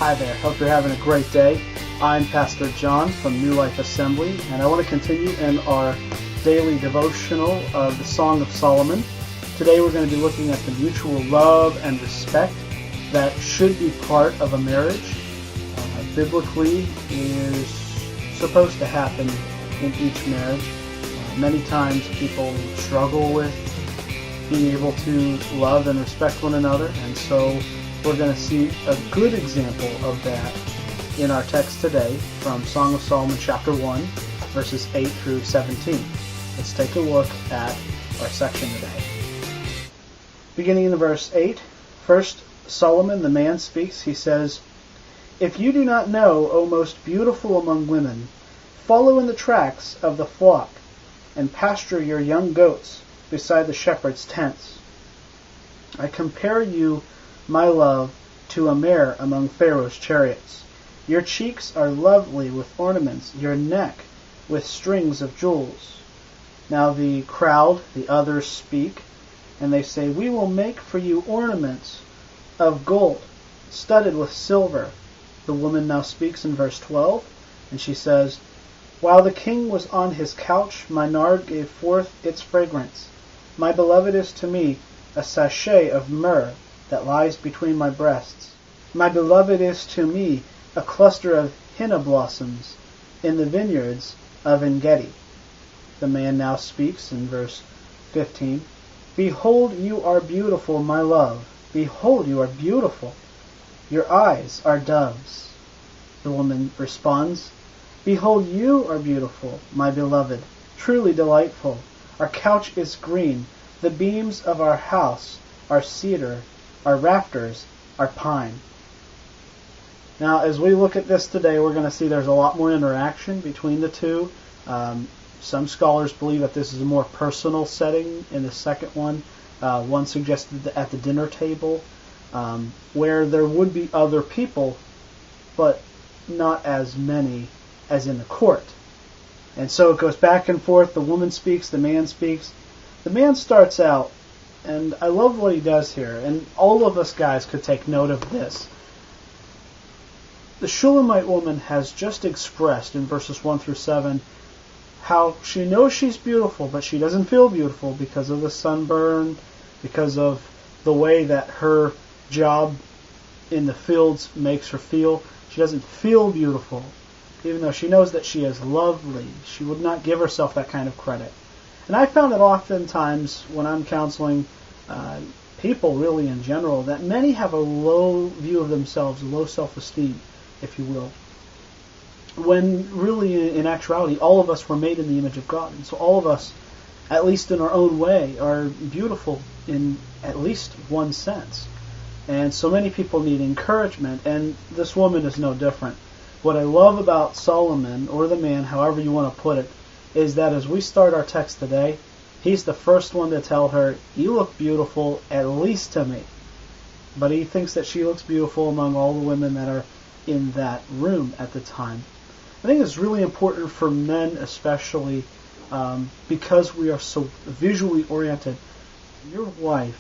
Hi there, hope you're having a great day. I'm Pastor John from New Life Assembly, and I want to continue in our daily devotional of the Song of Solomon. Today we're going to be looking at the mutual love and respect that should be part of a marriage. Biblically is supposed to happen in each marriage. Many times people struggle with being able to love and respect one another, and so we're going to see a good example of that in our text today from Song of Solomon chapter 1, verses 8 through 17. Let's take a look at our section today. Beginning in verse 8, first Solomon, the man, speaks. He says, "If you do not know, O most beautiful among women, follow in the tracks of the flock, and pasture your young goats beside the shepherd's tents. I compare you, my love, to a mare among Pharaoh's chariots. Your cheeks are lovely with ornaments, your neck with strings of jewels." Now the crowd, the others, speak, and they say, "We will make for you ornaments of gold, studded with silver." The woman now speaks in verse 12, and she says, "While the king was on his couch, my nard gave forth its fragrance. My beloved is to me a sachet of myrrh that lies between my breasts. My beloved is to me a cluster of henna blossoms in the vineyards of En-gedi." The man now speaks in verse 15, "Behold, you are beautiful, my love. Behold, you are beautiful. Your eyes are doves." The woman responds, "Behold, you are beautiful, my beloved, truly delightful. Our couch is green. The beams of our house are cedar. Our rafters are pine." Now, as we look at this today, we're going to see there's a lot more interaction between the two. Some scholars believe that this is a more personal setting in the second one. One suggested at the dinner table, where there would be other people, but not as many as in the court. And so it goes back and forth. The woman speaks, the man speaks. The man starts out, and I love what he does here, and all of us guys could take note of this. The Shulamite woman has just expressed in verses 1 through 7 how she knows she's beautiful, but she doesn't feel beautiful because of the sunburn, because of the way that her job in the fields makes her feel. She doesn't feel beautiful, even though she knows that she is lovely. She would not give herself that kind of credit. And I found it oftentimes when I'm counseling people really in general, that many have a low view of themselves, low self-esteem, if you will. When really, in actuality, all of us were made in the image of God. And so all of us, at least in our own way, are beautiful in at least one sense. And so many people need encouragement, and this woman is no different. What I love about Solomon, or the man, however you want to put it, is that as we start our text today, he's the first one to tell her, "You look beautiful, at least to me." But he thinks that she looks beautiful among all the women that are in that room at the time. I think it's really important for men especially, because we are so visually oriented. Your wife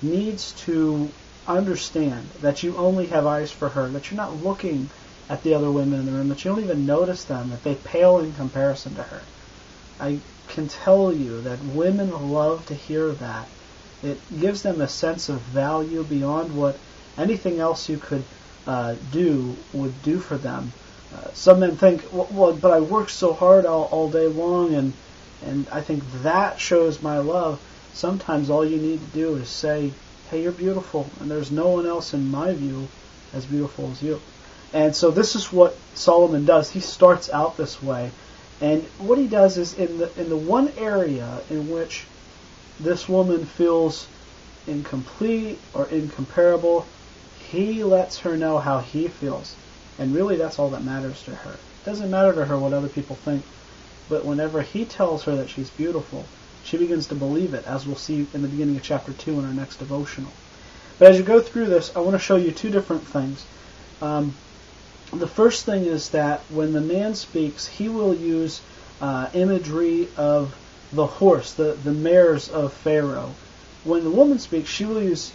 needs to understand that you only have eyes for her, that you're not looking at the other women in the room, that you don't even notice them, that they pale in comparison to her. I can tell you that women love to hear that. It gives them a sense of value beyond what anything else you could do would do for them. Some men think, well, but I work so hard all day long, and I think that shows my love. Sometimes all you need to do is say, "Hey, you're beautiful, and there's no one else in my view as beautiful as you." And so this is what Solomon does. He starts out this way. And what he does is in the one area in which this woman feels incomplete or incomparable, he lets her know how he feels. And really that's all that matters to her. It doesn't matter to her what other people think. But whenever he tells her that she's beautiful, she begins to believe it, as we'll see in the beginning of chapter 2 in our next devotional. But as you go through this, I want to show you two different things. The first thing is that when the man speaks, he will use imagery of the horse, the mares of Pharaoh. When the woman speaks, she will use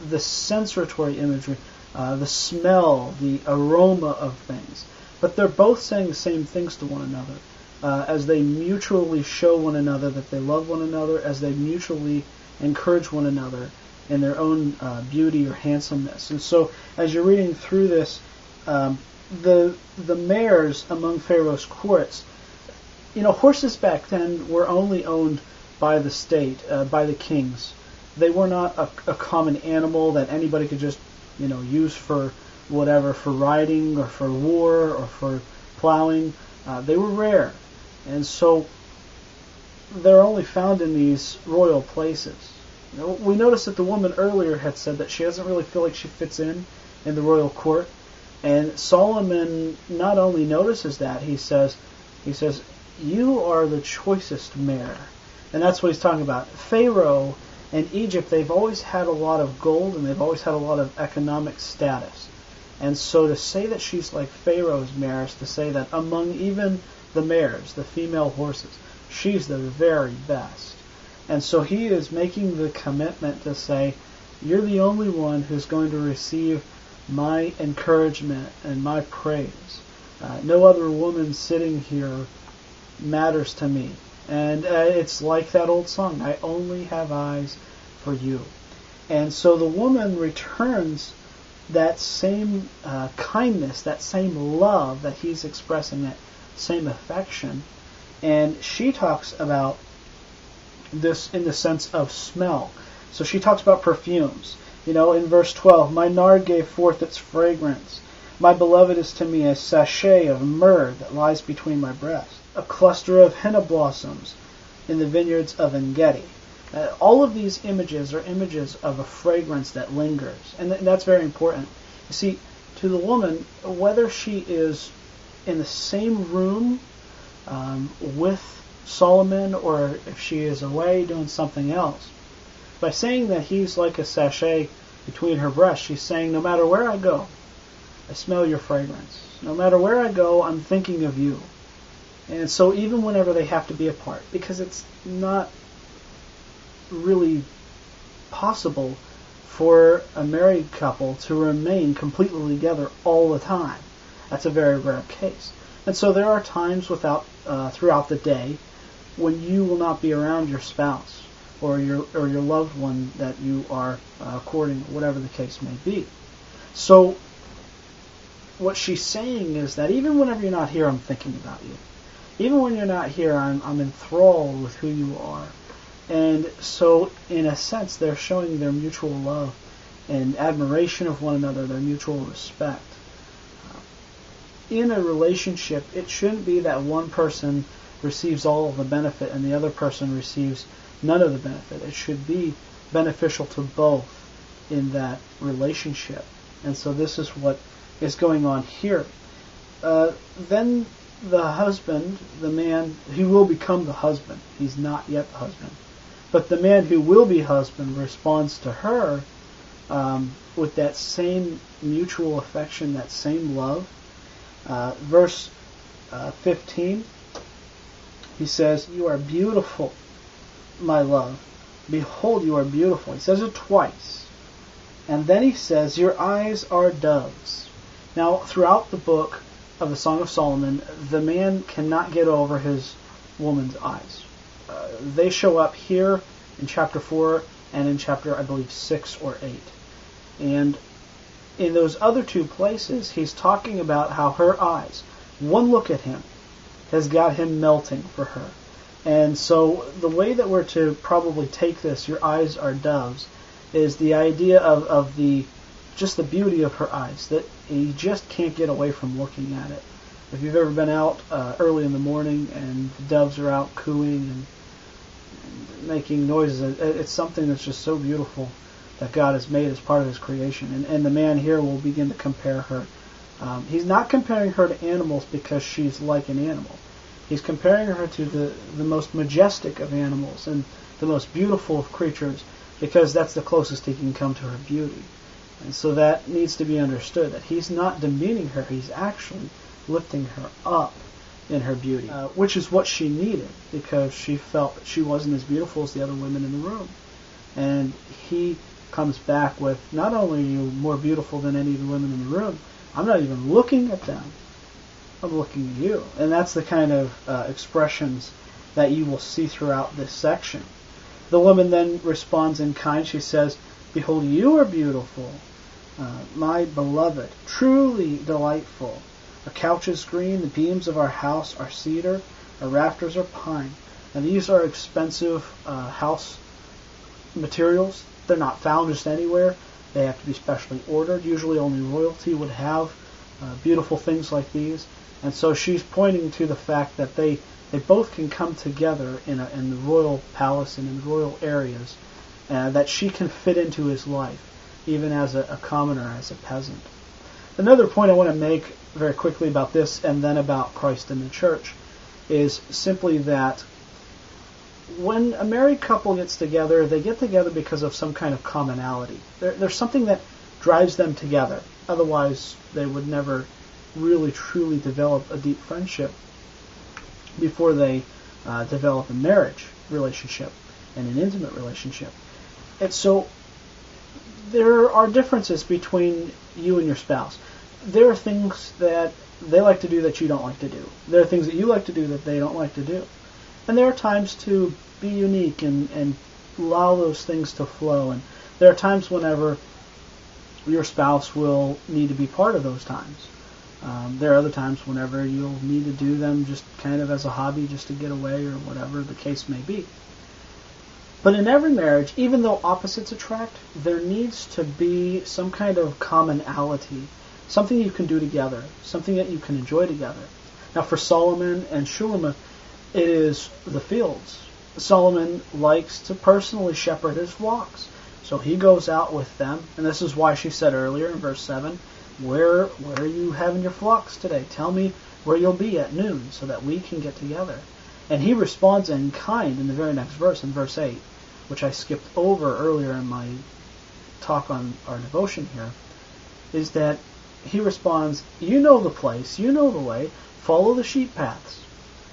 the sensoratory imagery, the smell, the aroma of things. But they're both saying the same things to one another as they mutually show one another that they love one another, as they mutually encourage one another in their own beauty or handsomeness. And so as you're reading through this, the mayors among Pharaoh's courts, horses back then were only owned by the state, by the kings. They were not a common animal that anybody could just, use for whatever, for riding or for war or for plowing. They were rare. And so they're only found in these royal places. We noticed that the woman earlier had said that she doesn't really feel like she fits in the royal court. And Solomon not only notices that, he says, you are the choicest mare. And that's what he's talking about. Pharaoh and Egypt, they've always had a lot of gold and they've always had a lot of economic status. And so to say that she's like Pharaoh's mare is to say that among even the mares, the female horses, she's the very best. And so he is making the commitment to say, you're the only one who's going to receive my encouragement and my praise. No other woman sitting here matters to me. And it's like that old song, I only have eyes for you. And so the woman returns that same kindness, that same love that he's expressing, that same affection. And she talks about this in the sense of smell. So she talks about perfumes. In verse 12, my nard gave forth its fragrance. My beloved is to me a sachet of myrrh that lies between my breasts, a cluster of henna blossoms in the vineyards of En-gedi. All of these images are images of a fragrance that lingers. And that's very important. You see, to the woman, whether she is in the same room with Solomon or if she is away doing something else, by saying that he's like a sachet between her breasts, she's saying, no matter where I go, I smell your fragrance. No matter where I go, I'm thinking of you. And so even whenever they have to be apart, because it's not really possible for a married couple to remain completely together all the time. That's a very rare case. And so there are times throughout the day when you will not be around your spouse or your loved one that you are courting, whatever the case may be. So what she's saying is that even whenever you're not here, I'm thinking about you. Even when you're not here, I'm enthralled with who you are. And so, in a sense, they're showing their mutual love and admiration of one another, their mutual respect. In a relationship, it shouldn't be that one person receives all of the benefit and the other person receives none of the benefit. It should be beneficial to both in that relationship. And so this is what is going on here. Then the husband, the man, he will become the husband. He's not yet the husband. But the man who will be husband responds to her with that same mutual affection, that same love. Verse 15, he says, you are beautiful, my love. Behold, you are beautiful. He says it twice. And then he says, your eyes are doves. Now, throughout the book of the Song of Solomon, the man cannot get over his woman's eyes. They show up here in chapter 4 and in chapter, I believe, 6 or 8. And in those other two places, he's talking about how her eyes, one look at him, has got him melting for her. And so the way that we're to probably take this, your eyes are doves, is the idea of just the beauty of her eyes, that you just can't get away from looking at it. If you've ever been out early in the morning and the doves are out cooing and making noises, it's something that's just so beautiful that God has made as part of His creation. And the man here will begin to compare her. He's not comparing her to animals because she's like an animal. He's comparing her to the most majestic of animals and the most beautiful of creatures because that's the closest he can come to her beauty. And so that needs to be understood, that he's not demeaning her, he's actually lifting her up in her beauty, which is what she needed because she felt that she wasn't as beautiful as the other women in the room. And he comes back with, not only are you more beautiful than any of the women in the room, I'm not even looking at them. I'm looking at you. And that's the kind of expressions that you will see throughout this section. The woman then responds in kind. She says, "Behold, you are beautiful, my beloved, truly delightful. Our couch is green, the beams of our house are cedar, our rafters are pine." And these are expensive house materials. They're not found just anywhere. They have to be specially ordered. Usually only royalty would have beautiful things like these. And so she's pointing to the fact that they both can come together in the royal palace and in the royal areas, that she can fit into his life, even as a commoner, as a peasant. Another point I want to make very quickly about this and then about Christ in the church is simply that when a married couple gets together, they get together because of some kind of commonality. There's something that drives them together. Otherwise, they would never really truly develop a deep friendship before they develop a marriage relationship and an intimate relationship. And so there are differences between you and your spouse. There are things that they like to do that you don't like to do. There are things that you like to do that they don't like to do. And there are times to be unique and allow those things to flow. And there are times whenever your spouse will need to be part of those times. There are other times whenever you'll need to do them just kind of as a hobby, just to get away or whatever the case may be. But in every marriage, even though opposites attract, there needs to be some kind of commonality, something you can do together, something that you can enjoy together. Now for Solomon and Shulamith, it is the fields. Solomon likes to personally shepherd his flocks. So he goes out with them, and this is why she said earlier in verse 7, Where are you having your flocks today? Tell me where you'll be at noon so that we can get together. And he responds in kind in the very next verse, in verse 8, which I skipped over earlier in my talk on our devotion here, is that he responds, you know the place, you know the way, follow the sheep paths.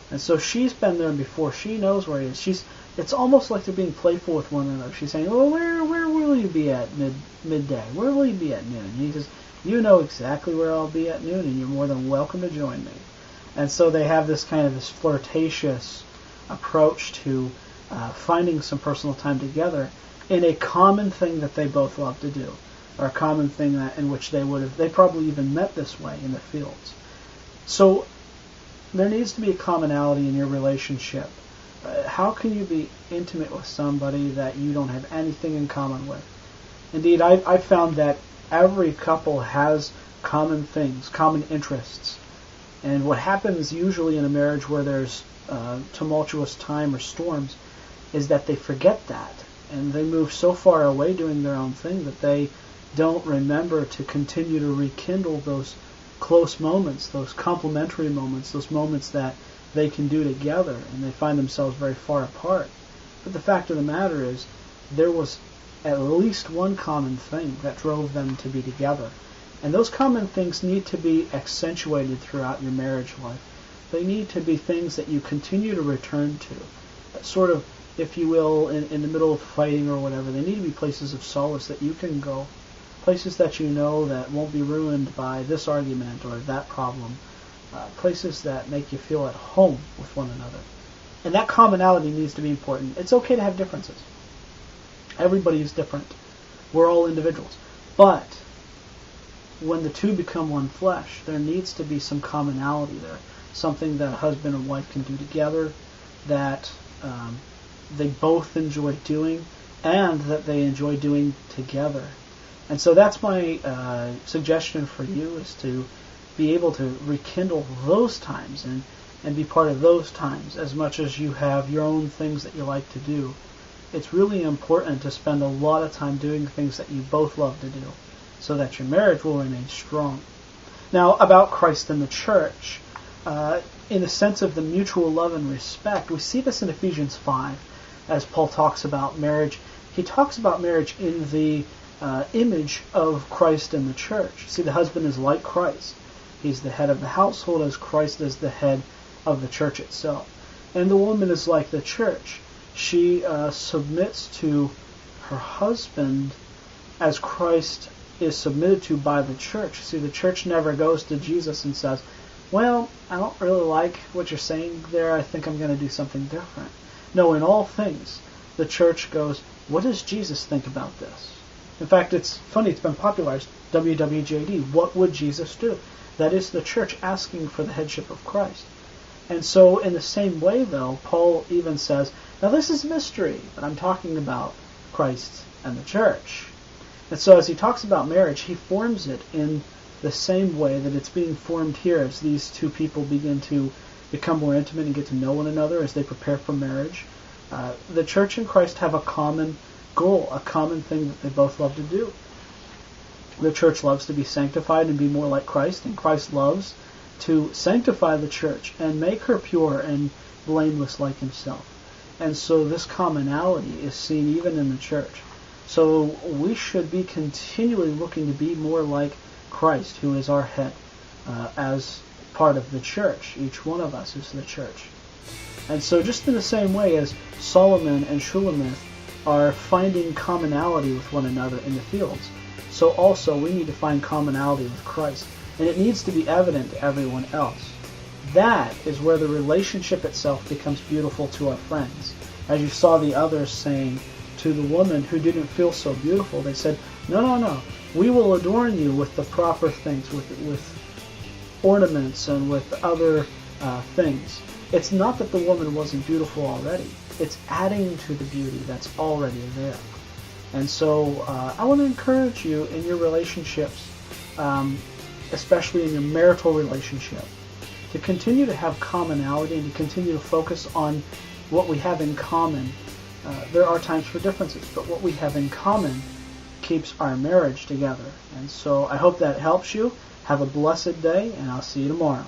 And so she's been there before. She knows where he is. It's almost like they're being playful with one another. She's saying, well, where will you be at midday? Where will you be at noon? And he says, you know exactly where I'll be at noon, and you're more than welcome to join me. And so they have this kind of this flirtatious approach to finding some personal time together in a common thing that they both love to do, or a common thing that in which they probably even met this way in the fields. So there needs to be a commonality in your relationship. How can you be intimate with somebody that you don't have anything in common with? Indeed, I've found that every couple has common things, common interests. And what happens usually in a marriage where there's tumultuous time or storms is that they forget that. And they move so far away doing their own thing that they don't remember to continue to rekindle those close moments, those complementary moments, those moments that they can do together, and they find themselves very far apart. But the fact of the matter is, there was at least one common thing that drove them to be together. And those common things need to be accentuated throughout your marriage life. They need to be things that you continue to return to. Sort of, if you will, in the middle of fighting or whatever, they need to be places of solace that you can go. Places that you know that won't be ruined by this argument or that problem. Places that make you feel at home with one another. And that commonality needs to be important. It's okay to have differences. Everybody is different. We're all individuals. But when the two become one flesh, there needs to be some commonality there. Something that husband and wife can do together, that they both enjoy doing, and that they enjoy doing together. And so that's my suggestion for you, is to be able to rekindle those times and be part of those times as much as you have your own things that you like to do. It's really important to spend a lot of time doing things that you both love to do so that your marriage will remain strong. Now, about Christ and the church, in the sense of the mutual love and respect, we see this in Ephesians 5 as Paul talks about marriage. He talks about marriage in the image of Christ and the church. See, the husband is like Christ. He's the head of the household as Christ is the head of the church itself. And the woman is like the church. She submits to her husband as Christ is submitted to by the church. See, the church never goes to Jesus and says, well, I don't really like what you're saying there. I think I'm going to do something different. No, in all things, the church goes, what does Jesus think about this? In fact, it's funny, it's been popularized, WWJD, what would Jesus do? That is the church asking for the headship of Christ. And so in the same way, though, Paul even says, now this is mystery, but I'm talking about Christ and the church. And so as he talks about marriage, he forms it in the same way that it's being formed here as these two people begin to become more intimate and get to know one another as they prepare for marriage. The church and Christ have a common goal, a common thing that they both love to do. The church loves to be sanctified and be more like Christ, and Christ loves to sanctify the church and make her pure and blameless like himself. And so this commonality is seen even in the church. So we should be continually looking to be more like Christ, who is our head, as part of the church. Each one of us is the church. And so just in the same way as Solomon and Shulamith are finding commonality with one another in the fields, so also we need to find commonality with Christ. And it needs to be evident to everyone else. That is where the relationship itself becomes beautiful to our friends. As you saw the others saying to the woman who didn't feel so beautiful, they said, no, we will adorn you with the proper things, with ornaments and with other things. It's not that the woman wasn't beautiful already. It's adding to the beauty that's already there. And so I want to encourage you in your relationships, especially in your marital relationship, to continue to have commonality and to continue to focus on what we have in common. There are times for differences, but what we have in common keeps our marriage together. And so I hope that helps you. Have a blessed day, and I'll see you tomorrow.